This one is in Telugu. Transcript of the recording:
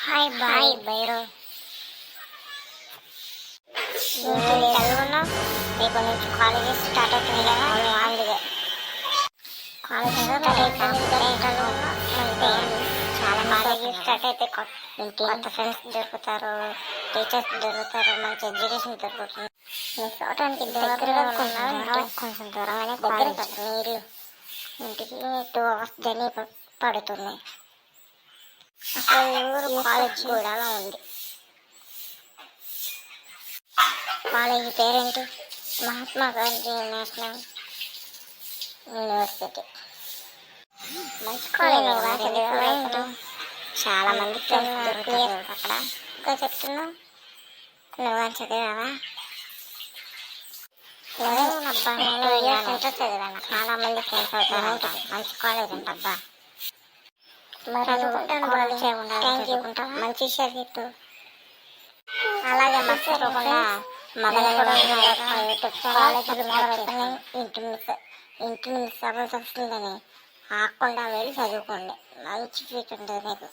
Hi bye బైరో. చదువుకున్నావు. రేపు నుంచి కాలేజెస్ స్టార్ట్ అవుతుంది కదా, అందుకే కాలేజ్ స్టార్ట్ అయితే చాలా కాలేజెస్ స్టార్ట్ అయితే కొత్త ఫ్రెండ్స్ దొరుకుతారు, టీచర్స్ దొరుకుతారు, మంచి ఎడ్యుకేషన్ దొరుకుతుంది. మిస్ అవడానికి దగ్గరగా కొంచెం దూరంగానే దగ్గర నీళ్ళు ఇంటికి 2 hours జర్నీ పడుతుంది. అసలు ఊరు కాలేజ్ కూడా ఉంది. కాలేజీ పేరేంటి? Mahatma Gandhi national university. మంచి కాలేజ్. చాలా మంది ఫ్రెండ్స్ దొరుకుతారు అక్కడ. ఇంకా చెప్తున్నావు, నువ్వు చదివావా? నేను ఇయర్స్ ఇంటర్ చదివాను. చాలా మంది ఫ్రెండ్స్ అవుతారు. మంచి కాలేజ్ అంటబ్బా. మంచి చదివితూ అలాగే మస్తు రూపంగా మగలు కూడా ఇంటిని మిస్ అవ్వాల్సి వస్తుందని ఆకుండా వెళ్ళి చదువుకోండి. మంచి ఫీట్ ఉంటుంది మీకు.